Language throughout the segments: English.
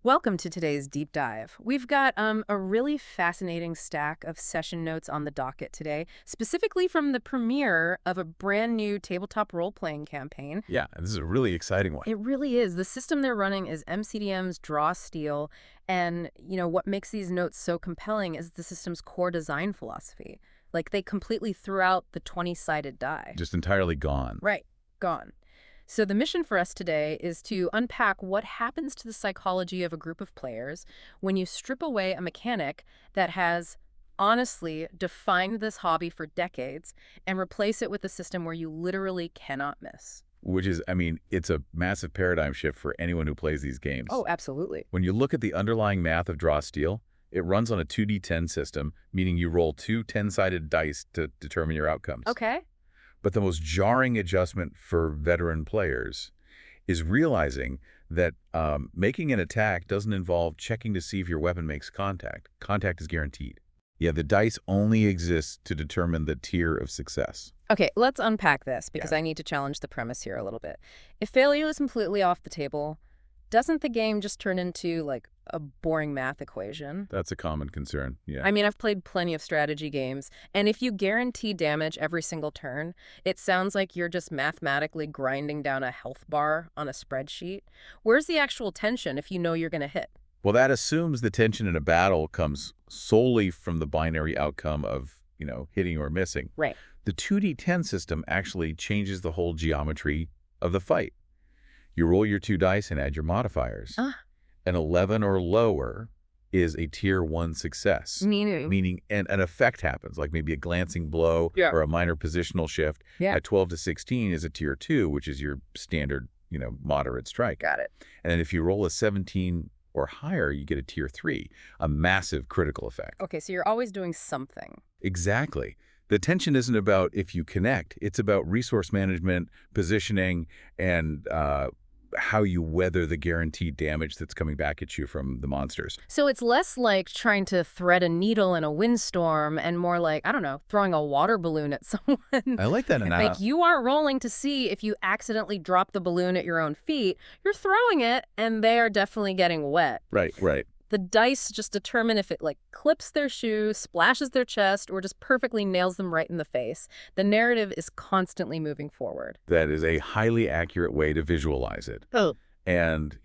Welcome to today's deep dive. We've got a really fascinating stack of session notes on the docket today, specifically from the premiere of a brand new tabletop role-playing campaign. Yeah, this is a really exciting one. It really is. The system they're running is MCDM's Draw Steel, and what makes these notes so compelling is the system's core design philosophy. Like, they completely threw out the 20-sided die. Just entirely gone. Right, gone. So the mission for us today is to unpack what happens to the psychology of a group of players when you strip away a mechanic that has honestly defined this hobby for decades and replace it with a system where you literally cannot miss. Which is, I mean, it's a massive paradigm shift for anyone who plays these games. Oh, absolutely. When you look at the underlying math of Draw Steel, it runs on a 2d10 system, meaning you roll two 10-sided dice to determine your outcomes. Okay. But the most jarring adjustment for veteran players is realizing that making an attack doesn't involve checking to see if your weapon makes contact. Contact is guaranteed. Yeah, the dice only exist to determine the tier of success. Okay, let's unpack this because I need to challenge the premise here a little bit. If failure is completely off the table, doesn't the game just turn into, like, a boring math equation? That's a common concern, yeah. I mean, I've played plenty of strategy games, and if you guarantee damage every single turn, it sounds like you're just mathematically grinding down a health bar on a spreadsheet. Where's the actual tension if you know you're going to hit? Well, that assumes the tension in a battle comes solely from the binary outcome of, hitting or missing. Right. The 2d10 system actually changes the whole geometry of the fight. You roll your two dice and add your modifiers. An 11 or lower is a tier 1 success. Meaning an effect happens, like maybe a glancing blow or a minor positional shift. At 12 to 16 is a tier 2, which is your standard, moderate strike. Got it. And then if you roll a 17 or higher, you get a tier 3, a massive critical effect. Okay, so you're always doing something. Exactly. The tension isn't about if you connect. It's about resource management, positioning, and how you weather the guaranteed damage that's coming back at you from the monsters. So it's less like trying to thread a needle in a windstorm and more like, I don't know, throwing a water balloon at someone. I like that analogy. Like, you aren't rolling to see if you accidentally drop the balloon at your own feet. You're throwing it, and they are definitely getting wet. Right. The dice just determine if it, like, clips their shoe, splashes their chest, or just perfectly nails them right in the face. The narrative is constantly moving forward. That is a highly accurate way to visualize it. Oh. And,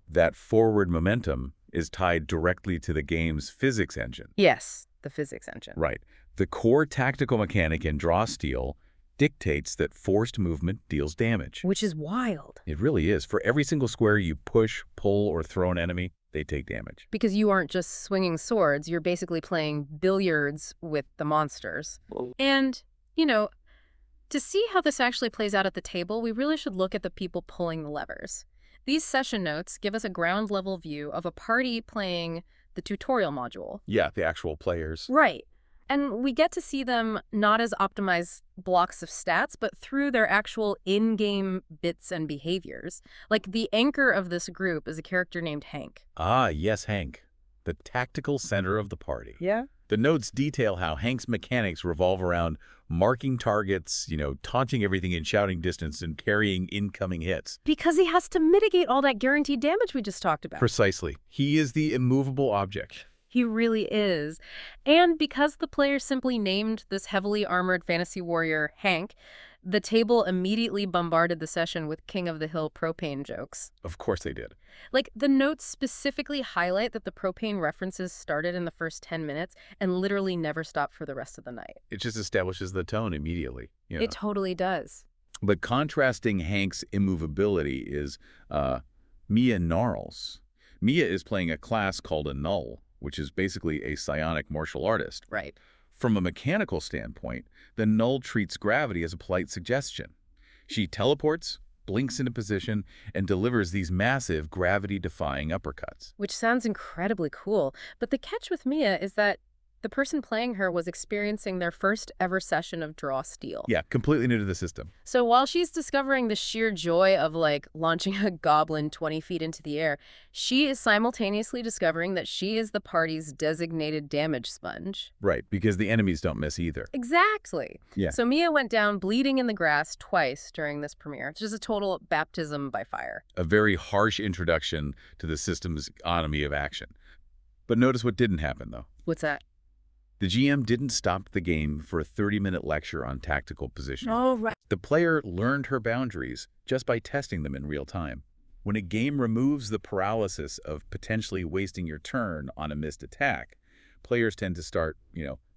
that forward momentum is tied directly to the game's physics engine. Yes, the physics engine. Right. The core tactical mechanic in Draw Steel dictates that forced movement deals damage. Which is wild. It really is. For every single square you push, pull, or throw an enemy, they take damage. Because you aren't just swinging swords, you're basically playing billiards with the monsters. And, to see how this actually plays out at the table, we really should look at the people pulling the levers. These session notes give us a ground-level view of a party playing the tutorial module. Yeah, the actual players. Right. And we get to see them not as optimized blocks of stats, but through their actual in-game bits and behaviors. Like, the anchor of this group is a character named Hank. Ah, yes, Hank. The tactical center of the party. Yeah? The notes detail how Hank's mechanics revolve around marking targets, taunting everything in shouting distance and carrying incoming hits. Because he has to mitigate all that guaranteed damage we just talked about. Precisely. He is the immovable object. He really is. And because the player simply named this heavily armored fantasy warrior Hank, the table immediately bombarded the session with King of the Hill propane jokes. Of course they did. Like, the notes specifically highlight that the propane references started in the first 10 minutes and literally never stopped for the rest of the night. It just establishes the tone immediately. It totally does. But contrasting Hank's immovability is Mia Gnarls. Mia is playing a class called a Null, which is basically a psionic martial artist. Right. From a mechanical standpoint, the Null treats gravity as a polite suggestion. She teleports, blinks into position, and delivers these massive gravity-defying uppercuts. Which sounds incredibly cool. But the catch with Mia is that The person playing her was experiencing their first ever session of draw steel. Yeah, completely new to the system. So while she's discovering the sheer joy of, like, launching a goblin 20 feet into the air, she is simultaneously discovering that she is the party's designated damage sponge. Right, because the enemies don't miss either. Exactly. Yeah. So Mia went down bleeding in the grass twice during this premiere. It's just a total baptism by fire. A very harsh introduction to the system's economy of action. But notice what didn't happen, though. What's that? The GM didn't stop the game for a 30-minute lecture on tactical positioning. Oh, right. The player learned her boundaries just by testing them in real time. When a game removes the paralysis of potentially wasting your turn on a missed attack, players tend to start,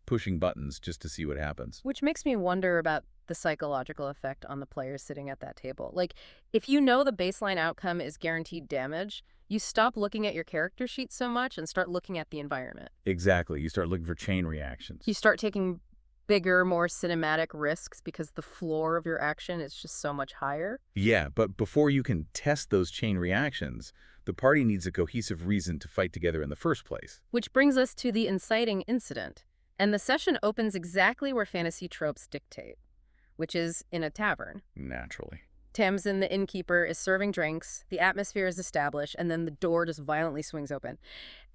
pushing buttons just to see what happens. Which makes me wonder about the psychological effect on the players sitting at that table. Like, if you know the baseline outcome is guaranteed damage, you stop looking at your character sheet so much and start looking at the environment. Exactly. You start looking for chain reactions. You start taking bigger, more cinematic risks because the floor of your action is just so much higher. Yeah, but before you can test those chain reactions, the party needs a cohesive reason to fight together in the first place. Which brings us to the inciting incident. And the session opens exactly where fantasy tropes dictate, which is in a tavern. Naturally. Tamsin, the innkeeper, is serving drinks, the atmosphere is established, and then the door just violently swings open.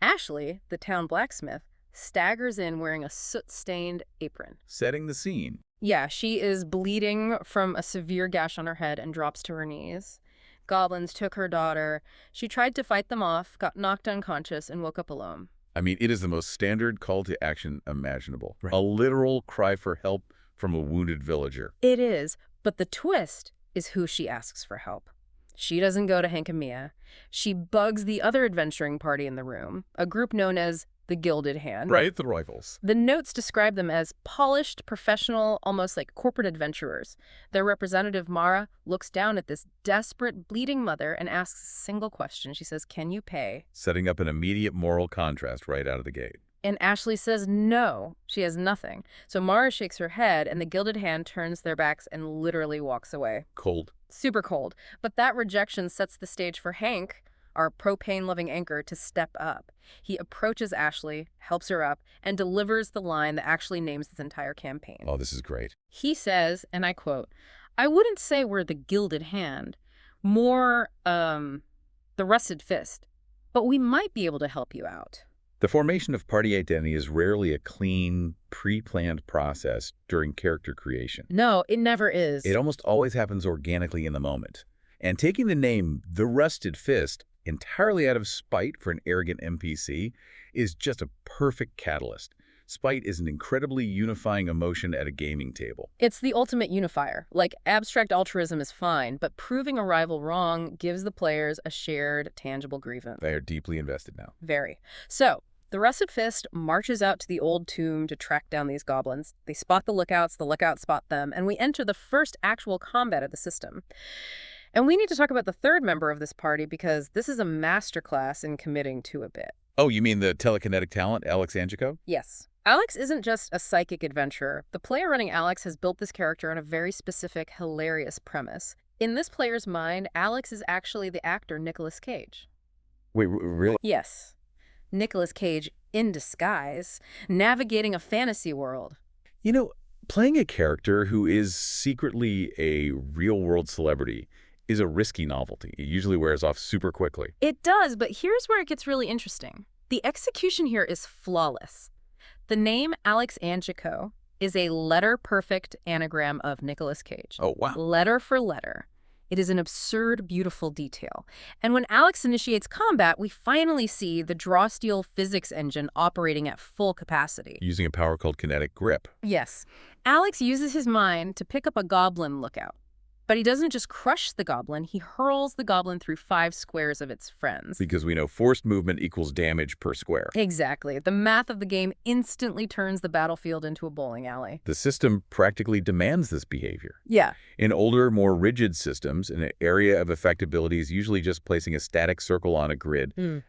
Ashley, the town blacksmith, staggers in wearing a soot-stained apron. Setting the scene. Yeah, she is bleeding from a severe gash on her head and drops to her knees. Goblins took her daughter. She tried to fight them off, got knocked unconscious, and woke up alone. I mean, it is the most standard call to action imaginable. Right. A literal cry for help from a wounded villager. It is, but the twist is who she asks for help. She doesn't go to Hank and Mia. She bugs the other adventuring party in the room, a group known as the Gilded Hand. Right, the rivals. The notes describe them as polished, professional, almost like corporate adventurers. Their representative, Mara, looks down at this desperate, bleeding mother and asks a single question. She says, "Can you pay?" Setting up an immediate moral contrast right out of the gate. And Ashley says no, she has nothing. So Mara shakes her head, and the Gilded Hand turns their backs and literally walks away. Cold. Super cold. But that rejection sets the stage for Hank, our propane-loving anchor, to step up. He approaches Ashley, helps her up, and delivers the line that actually names this entire campaign. Oh, this is great. He says, and I quote, "I wouldn't say we're the Gilded Hand, more, the Rusted Fist, but we might be able to help you out." The formation of party identity is rarely a clean, pre-planned process during character creation. No, it never is. It almost always happens organically in the moment. And taking the name The Rusted Fist entirely out of spite for an arrogant NPC is just a perfect catalyst. Spite is an incredibly unifying emotion at a gaming table. It's the ultimate unifier. Like, abstract altruism is fine, but proving a rival wrong gives the players a shared, tangible grievance. They are deeply invested now. Very. So, the Rusted Fist marches out to the old tomb to track down these goblins. They spot the lookouts spot them, and we enter the first actual combat of the system. And we need to talk about the third member of this party because this is a masterclass in committing to a bit. Oh, you mean the telekinetic talent, Alecs Angico? Yes. Alex isn't just a psychic adventurer. The player running Alex has built this character on a very specific, hilarious premise. In this player's mind, Alex is actually the actor Nicolas Cage. Wait, really? Yes. Nicolas Cage in disguise, navigating a fantasy world. You know, playing a character who is secretly a real-world celebrity is a risky novelty. It usually wears off super quickly. It does, but here's where it gets really interesting. The execution here is flawless. The name Alecs Angico is a letter-perfect anagram of Nicolas Cage. Oh, wow. Letter for letter. It is an absurd, beautiful detail. And when Alex initiates combat, we finally see the draw steel physics engine operating at full capacity. Using a power called kinetic grip. Yes. Alex uses his mind to pick up a goblin lookout. But he doesn't just crush the goblin, he hurls the goblin through 5 squares of its friends. Because we know forced movement equals damage per square. Exactly. The math of the game instantly turns the battlefield into a bowling alley. The system practically demands this behavior. Yeah. In older, more rigid systems, an area of effectability is usually just placing a static circle on a grid and,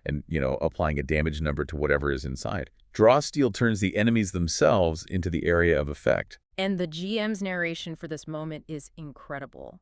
applying a damage number to whatever is inside. Draw steel turns the enemies themselves into the area of effect. And the GM's narration for this moment is incredible.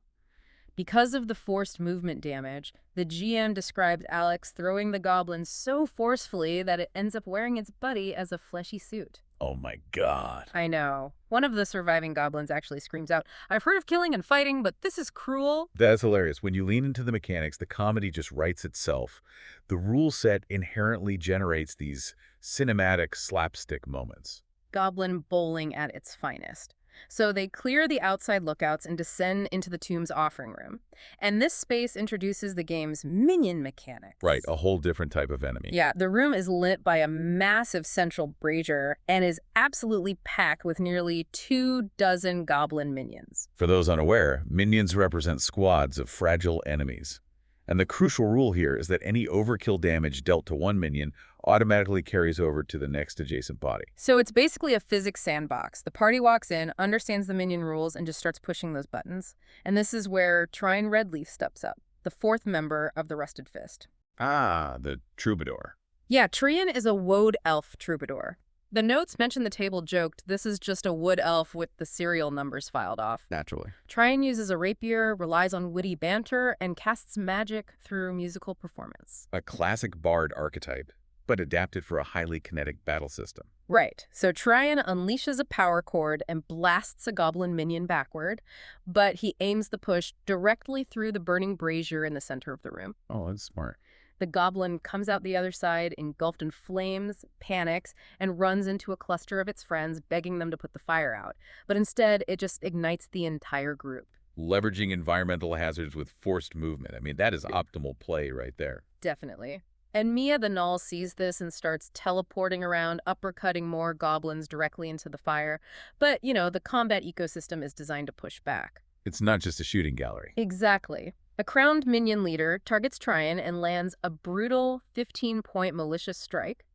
Because of the forced movement damage, the GM described Alex throwing the goblin so forcefully that it ends up wearing its buddy as a fleshy suit. Oh my God. I know. One of the surviving goblins actually screams out, "I've heard of killing and fighting, but this is cruel." That's hilarious. When you lean into the mechanics, the comedy just writes itself. The rule set inherently generates these cinematic slapstick moments. Goblin bowling at its finest. So they clear the outside lookouts and descend into the tomb's offering room. And this space introduces the game's minion mechanics. Right, a whole different type of enemy. Yeah, the room is lit by a massive central brazier and is absolutely packed with nearly 24 goblin minions. For those unaware, minions represent squads of fragile enemies. And the crucial rule here is that any overkill damage dealt to one minion automatically carries over to the next adjacent body. So it's basically a physics sandbox. The party walks in, understands the minion rules, and just starts pushing those buttons. And this is where Trian Redleaf steps up, the fourth member of the Rusted Fist. Ah, the troubadour. Yeah, Trian is a woad elf troubadour. The notes mention the table joked, this is just a wood elf with the serial numbers filed off. Naturally. Trian uses a rapier, relies on witty banter, and casts magic through musical performance. A classic bard archetype, but adapted for a highly kinetic battle system. Right. So Trian unleashes a power chord and blasts a goblin minion backward, but he aims the push directly through the burning brazier in the center of the room. Oh, that's smart. The goblin comes out the other side, engulfed in flames, panics, and runs into a cluster of its friends, begging them to put the fire out. But instead, it just ignites the entire group. Leveraging environmental hazards with forced movement. I mean, that is optimal play right there. Definitely. And Mia the Gnarls sees this and starts teleporting around, uppercutting more goblins directly into the fire. But, the combat ecosystem is designed to push back. It's not just a shooting gallery. Exactly. A crowned minion leader targets Trian and lands a brutal 15-point malicious strike.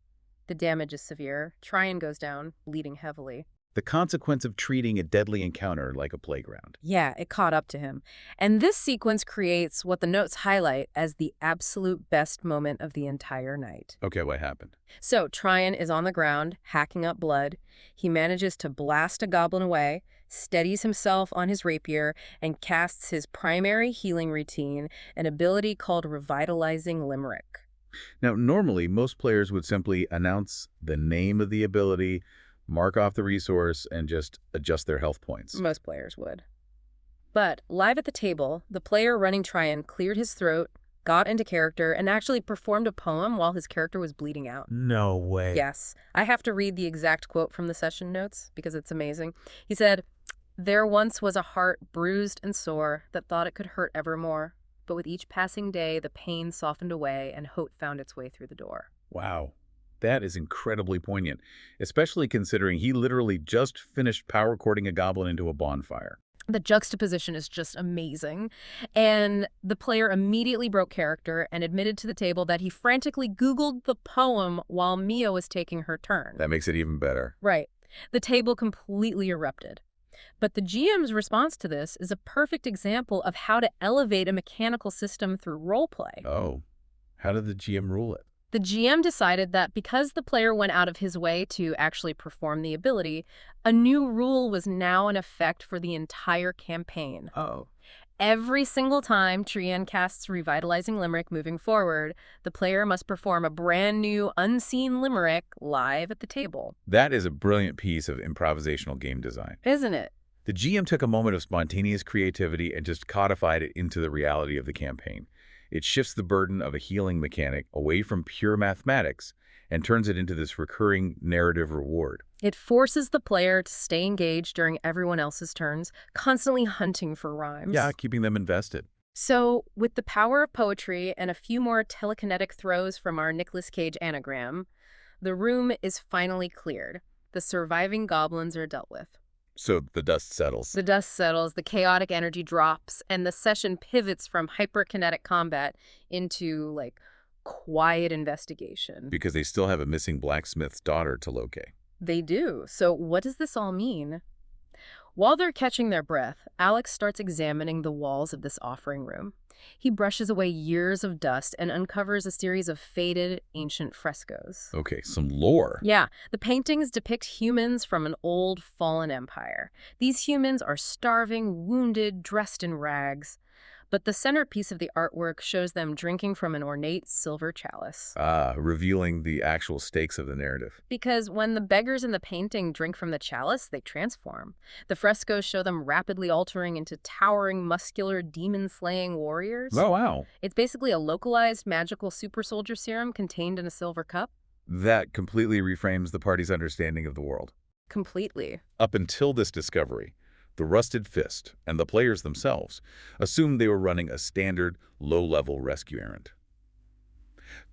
The damage is severe. Trian goes down, bleeding heavily. The consequence of treating a deadly encounter like a playground. Yeah, it caught up to him. And this sequence creates what the notes highlight as the absolute best moment of the entire night. Okay, what happened? So Trian is on the ground, hacking up blood. He manages to blast a goblin away, steadies himself on his rapier, and casts his primary healing routine, an ability called Revitalizing Limerick. Now, normally, most players would simply announce the name of the ability, mark off the resource, and just adjust their health points. Most players would. But live at the table, the player running Trian cleared his throat, got into character, and actually performed a poem while his character was bleeding out. No way. Yes. I have to read the exact quote from the session notes because it's amazing. He said, "There once was a heart bruised and sore that thought it could hurt evermore. But with each passing day, the pain softened away and hope found its way through the door." Wow. That is incredibly poignant, especially considering he literally just finished power chording a goblin into a bonfire. The juxtaposition is just amazing. And the player immediately broke character and admitted to the table that he frantically Googled the poem while Mia was taking her turn. That makes it even better. Right. The table completely erupted. But the GM's response to this is a perfect example of how to elevate a mechanical system through roleplay. Oh, how did the GM rule it? The GM decided that because the player went out of his way to actually perform the ability, a new rule was now in effect for the entire campaign. Oh. Every single time Trian casts Revitalizing Limerick moving forward, the player must perform a brand new unseen limerick live at the table. That is a brilliant piece of improvisational game design. Isn't it? The GM took a moment of spontaneous creativity and just codified it into the reality of the campaign. It shifts the burden of a healing mechanic away from pure mathematics and turns it into this recurring narrative reward. It forces the player to stay engaged during everyone else's turns, constantly hunting for rhymes. Yeah, keeping them invested. So, with the power of poetry and a few more telekinetic throws from our Nicolas Cage anagram, the room is finally cleared. The surviving goblins are dealt with. So the dust settles. The dust settles, the chaotic energy drops, and the session pivots from hyperkinetic combat into, quiet investigation. Because they still have a missing blacksmith's daughter to locate. They do. So what does this all mean? While they're catching their breath, Alex starts examining the walls of this offering room. He brushes away years of dust and uncovers a series of faded, ancient frescoes. Okay, some lore. Yeah, the paintings depict humans from an old, fallen empire. These humans are starving, wounded, dressed in rags. But the centerpiece of the artwork shows them drinking from an ornate silver chalice. Revealing the actual stakes of the narrative. Because when the beggars in the painting drink from the chalice, they transform. The frescoes show them rapidly altering into towering, muscular, demon-slaying warriors. Oh, wow. It's basically a localized magical super soldier serum contained in a silver cup. That completely reframes the party's understanding of the world. Completely. Up until this discovery, the Rusted Fist and the players themselves assumed they were running a standard, low-level rescue errand.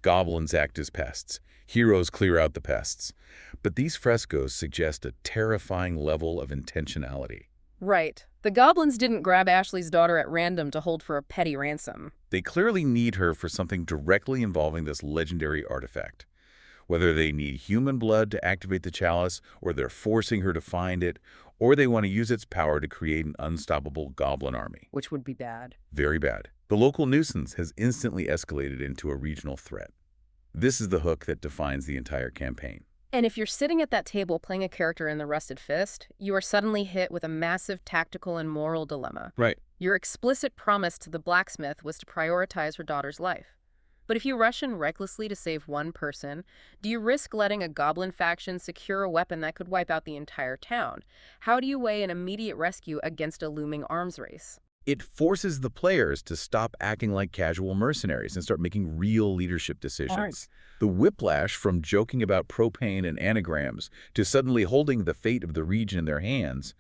Goblins act as pests. Heroes clear out the pests. But these frescoes suggest a terrifying level of intentionality. Right. The goblins didn't grab Ashley's daughter at random to hold for a petty ransom. They clearly need her for something directly involving this legendary artifact. Whether they need human blood to activate the chalice, or they're forcing her to find it, or they want to use its power to create an unstoppable goblin army. Which would be bad. Very bad. The local nuisance has instantly escalated into a regional threat. This is the hook that defines the entire campaign. And if you're sitting at that table playing a character in the Rusted Fist, you are suddenly hit with a massive tactical and moral dilemma. Right. Your explicit promise to the blacksmith was to prioritize her daughter's life. But if you rush in recklessly to save one person, do you risk letting a goblin faction secure a weapon that could wipe out the entire town? How do you weigh an immediate rescue against a looming arms race? It forces the players to stop acting like casual mercenaries and start making real leadership decisions. Right. The whiplash from joking about propane and anagrams to suddenly holding the fate of the region in their hands,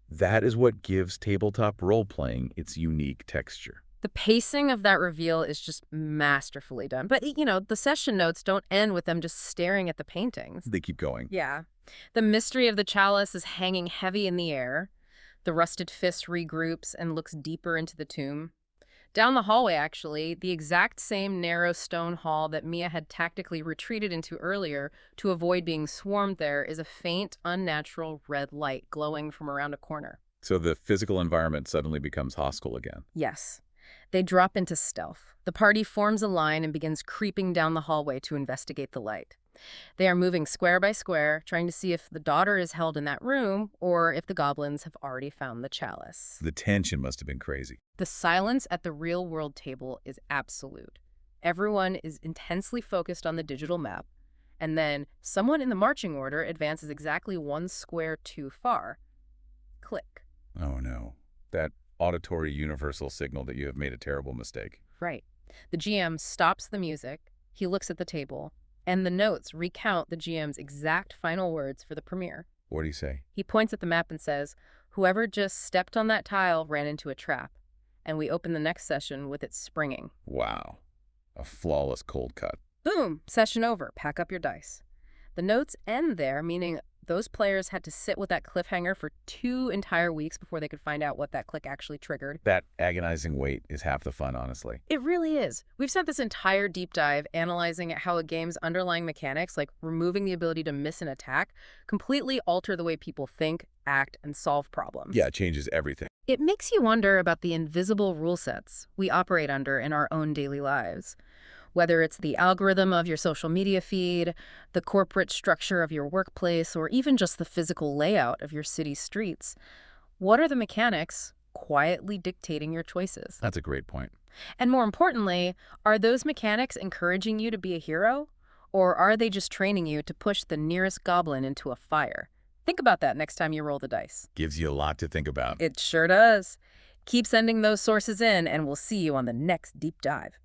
that is what gives tabletop role-playing its unique texture. The pacing of that reveal is just masterfully done. But, the session notes don't end with them just staring at the paintings. They keep going. Yeah. The mystery of the chalice is hanging heavy in the air. The Rusted Fist regroups and looks deeper into the tomb. Down the hallway, actually, the exact same narrow stone hall that Mia had tactically retreated into earlier to avoid being swarmed there is a faint, unnatural red light glowing from around a corner. So the physical environment suddenly becomes hostile again. Yes. They drop into stealth. The party forms a line and begins creeping down the hallway to investigate the light. They are moving square by square, trying to see if the daughter is held in that room or if the goblins have already found the chalice. The tension must have been crazy. The silence at the real-world table is absolute. Everyone is intensely focused on the digital map, and then someone in the marching order advances exactly one square too far. Click. Oh no. That auditory universal signal that you have made a terrible mistake. Right. The GM stops the music, he looks at the table, and the notes recount the GM's exact final words for the premiere. What do you say? He points at the map and says, "Whoever just stepped on that tile ran into a trap." And we open the next session with it springing. Wow. A flawless cold cut. Boom! Session over. Pack up your dice. The notes end there, meaning those players had to sit with that cliffhanger for 2 entire weeks before they could find out what that click actually triggered. That agonizing wait is half the fun, honestly. It really is. We've spent this entire deep dive analyzing how a game's underlying mechanics, like removing the ability to miss an attack, completely alter the way people think, act, and solve problems. Yeah, it changes everything. It makes you wonder about the invisible rule sets we operate under in our own daily lives. Whether it's the algorithm of your social media feed, the corporate structure of your workplace, or even just the physical layout of your city's streets, what are the mechanics quietly dictating your choices? That's a great point. And more importantly, are those mechanics encouraging you to be a hero? Or are they just training you to push the nearest goblin into a fire? Think about that next time you roll the dice. Gives you a lot to think about. It sure does. Keep sending those sources in, and we'll see you on the next deep dive.